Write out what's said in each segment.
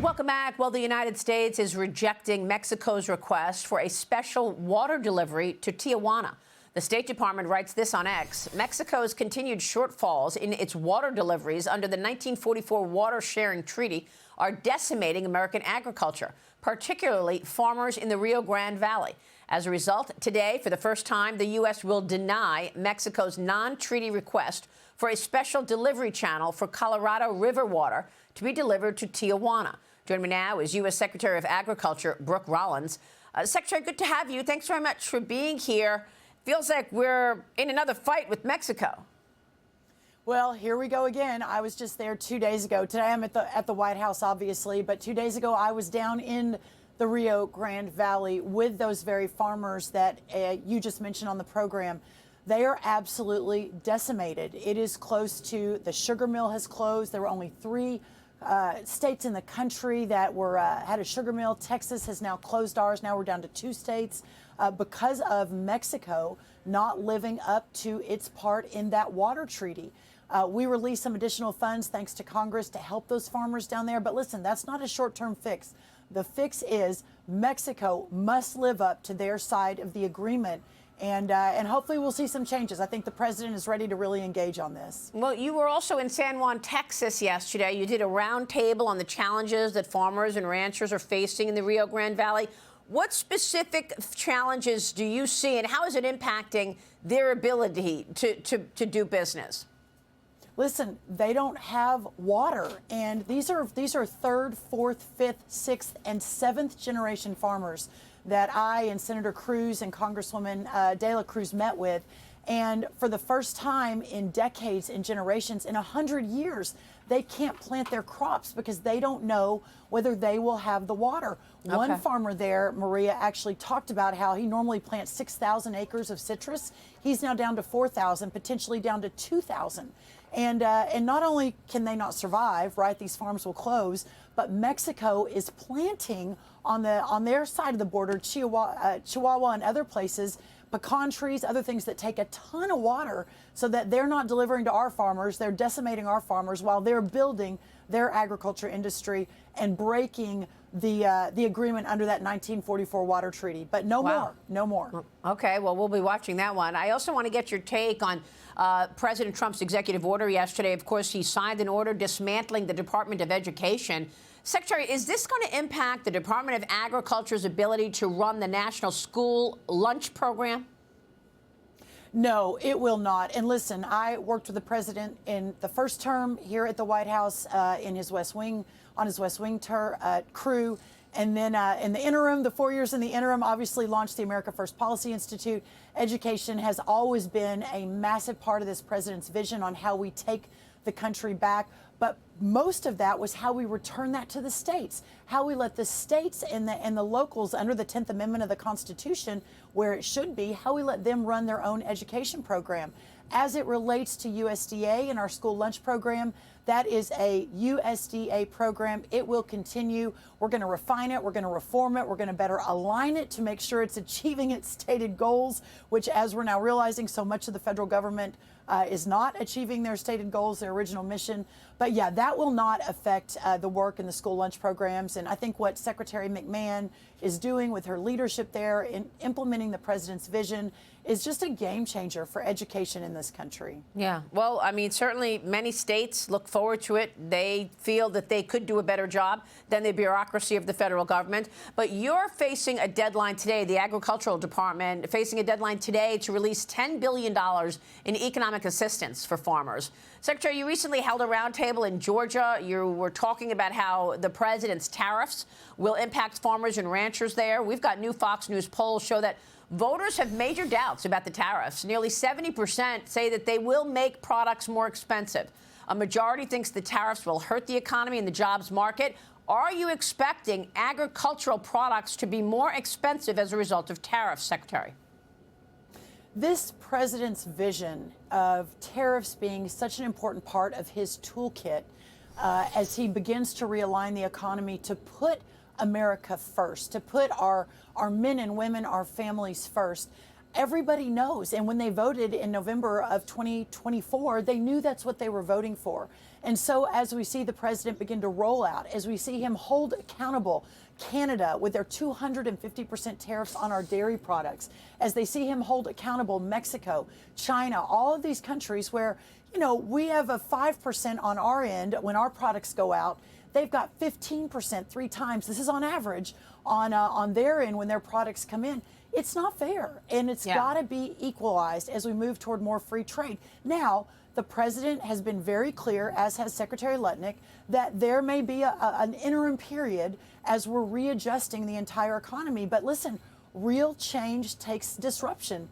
Welcome back. Well, the United States is rejecting Mexico's request for a special water delivery to Tijuana. The State Department writes this on X. Mexico's continued shortfalls in its water deliveries under the 1944 Water Sharing Treaty are decimating American agriculture, particularly farmers in the Rio Grande Valley. As a result, today, for the first time, the U.S. will deny Mexico's non-treaty request for a special delivery channel for Colorado River water to be delivered to Tijuana. Joining me now is U.S. Secretary of Agriculture Brooke Rollins. Secretary, good to have you. Thanks very much for being here. Feels like we're in another fight with Mexico. Well, here we go again. I was just there 2 days ago. Today I'm at the White House, obviously, but 2 days ago I was down in the Rio Grande Valley with those very farmers that you just mentioned on the program. They are absolutely decimated. It is close to, the sugar mill has closed. There were only three states in the country that were had a sugar mill. Texas has now closed ours. Now we're down to 2 states because of Mexico not living up to its part in that water treaty. We released some additional funds, thanks to Congress, to help those farmers down there. But listen, that's not a short-term fix. The fix is Mexico must live up to their side of the agreement. And hopefully we'll see some changes. I think the president is ready to really engage on this. Well, you were also in San Juan, Texas yesterday. You did a roundtable on the challenges that farmers and ranchers are facing in the Rio Grande Valley. What specific challenges do you see, and how is it impacting their ability to do business? Listen, they don't have water, and these are third, fourth, fifth, sixth, and seventh generation farmers that I and Senator Cruz and Congresswoman De La Cruz met with. And for the first time in decades, in generations, in 100 years, they can't plant their crops because they don't know whether they will have the water. Okay. One farmer there, Maria, actually talked about how he normally plants 6,000 acres of citrus. He's now down to 4,000, potentially down to 2,000. And not only can they not survive, right, these farms will close, but Mexico is planting on their side of the border, Chihuahua and other places, pecan trees, other things that take a ton of water, so that they're not delivering to our farmers. They're decimating our farmers while they're building their agriculture industry and breaking the agreement under that 1944 water treaty. But no more, no more. Okay, well, we'll be watching that one. I also want to get your take on President Trump's executive order yesterday. Of course, he signed an order dismantling the Department of Education. Secretary, is this going to impact the Department of Agriculture's ability to run the National School Lunch Program? No, it will not. And listen, I worked with the president in the first term here at the White House in his West Wing, on his West Wing crew. And then in the interim, the 4 years in the interim, obviously launched the America First Policy Institute. Education has always been a massive part of this president's vision on how we take the country back. But most of that was how we return that to the states, how we let the states and the locals under the 10th Amendment of the Constitution, where it should be, how we let them run their own education program. As it relates to USDA and our school lunch program, that is a USDA program. It will continue. We're going to refine it. We're going to reform it. We're going to better align it to make sure it's achieving its stated goals, which, as we're now realizing, so much of the federal government is not achieving their stated goals, their original mission. But yeah, that will not affect the work in the school lunch programs. And I think what Secretary McMahon is doing with her leadership there in implementing the president's vision is just a game changer for education in this country. Yeah, well, I mean, certainly many states look forward to it. They feel that they could do a better job than the bureaucracy of the federal government. But you're facing a deadline today, the Agricultural Department facing a deadline today to release $10 billion in economic assistance for farmers. Secretary, you recently held a roundtable in Georgia. You were talking about how the president's tariffs will impact farmers and ranchers there. We've got new Fox News polls show that voters have major doubts about the tariffs. Nearly 70% say that they will make products more expensive. A majority thinks the tariffs will hurt the economy and the jobs market. Are you expecting agricultural products to be more expensive as a result of tariffs, Secretary? This president's vision of tariffs being such an important part of his toolkit as he begins to realign the economy to put America first, to put our men and women, our families first. Everybody knows, and when they voted in November of 2024, they knew that's what they were voting for. And so as we see the president begin to roll out, as we see him hold accountable Canada with their 250% tariffs on our dairy products, as they see him hold accountable Mexico, China, all of these countries where, you know, we have a 5% on our end when our products go out. They've got 15%, 3 times. This is on average on their end when their products come in. It's not fair, and it's got to be equalized as we move toward more free trade. Now, the president has been very clear, as has Secretary Lutnick, that there may be an interim period as we're readjusting the entire economy. But listen, real change takes disruption.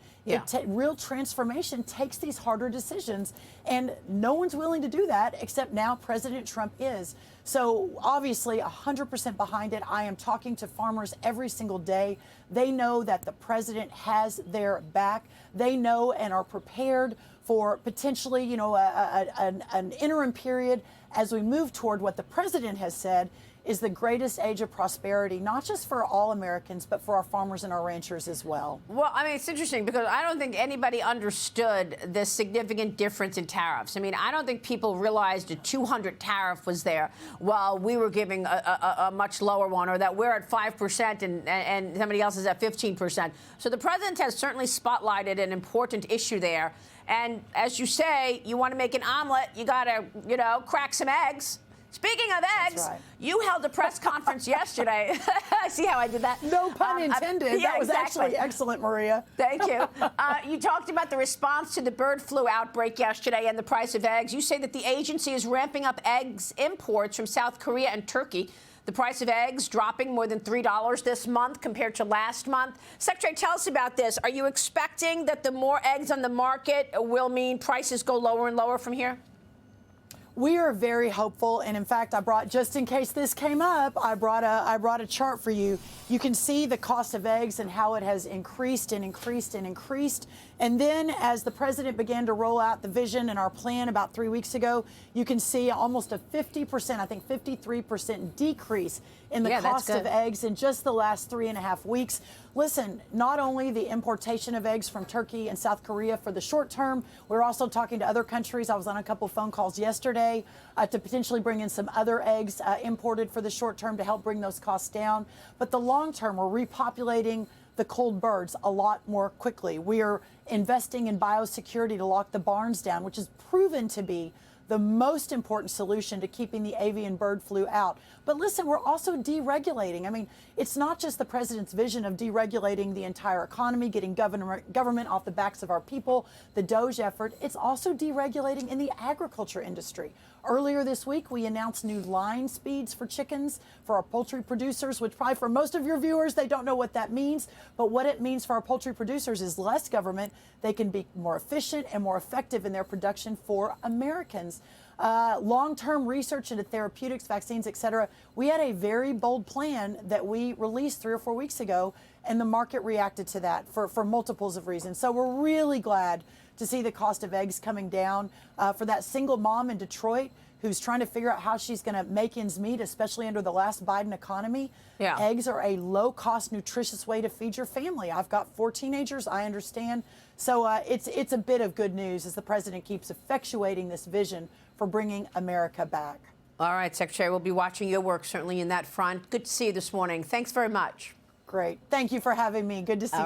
Real transformation takes these harder decisions, and no one's willing to do that except now President Trump is. So obviously 100% behind it. I am talking to farmers every single day. They know that the president has their back. They know and are prepared for potentially, you know, an interim period as we move toward what the president has said is the greatest age of prosperity, not just for all Americans, but for our farmers and our ranchers as well. Well, I mean, it's interesting because I don't think anybody understood the significant difference in tariffs. I mean, I don't think people realized a 200 tariff was there while we were giving a much lower one, or that we're at 5% and somebody else is at 15%. So the president has certainly spotlighted an important issue there. And as you say, you want to make an omelet, you got to, you know, crack some eggs. Speaking of eggs, you held a press conference yesterday. See how I did that? No pun intended. Yeah, that was actually excellent, Maria. Thank you. You talked about the response to the bird flu outbreak yesterday and the price of eggs. You say that the agency is ramping up eggs imports from South Korea and Turkey. The price of eggs dropping more than $3 this month compared to last month. Secretary, tell us about this. Are you expecting that the more eggs on the market will mean prices go lower and lower from here? We are very hopeful, and in fact, I brought, just in case this came up, I brought a chart for you. You can see the cost of eggs and how it has increased and increased and increased. And then as the president began to roll out the vision and our plan about 3 weeks ago, you can see almost a 50%, I think 53% decrease in the cost of eggs in just the last 3.5 weeks. Listen, not only the importation of eggs from Turkey and South Korea for the short term, we're also talking to other countries. I was on a couple phone calls yesterday to potentially bring in some other eggs imported for the short term to help bring those costs down. But the long term, we're repopulating the cold birds a lot more quickly. We are investing in biosecurity to lock the barns down, which has proven to be the most important solution to keeping the avian bird flu out. But listen, we're also deregulating. I mean, it's not just the president's vision of deregulating the entire economy, getting government off the backs of our people, the DOGE effort. It's also deregulating in the agriculture industry. Earlier this week, we announced new line speeds for chickens for our poultry producers, which probably for most of your viewers, they don't know what that means. But what it means for our poultry producers is less government. They can be more efficient and more effective in their production for Americans. Long-term research into therapeutics, vaccines, et cetera. We had a very bold plan that we released 3 or 4 weeks ago, and the market reacted to that for multiples of reasons. So we're really glad to see the cost of eggs coming down. For that single mom in Detroit who's trying to figure out how she's going to make ends meet, especially under the last Biden economy, eggs are a low-cost, nutritious way to feed your family. I've got 4 teenagers, I understand. So it's a bit of good news as the president keeps effectuating this vision for bringing America back. All right, Secretary, we'll be watching your work certainly in that front. Good to see you this morning. Thanks very much. Great. Thank you for having me. Good to see you.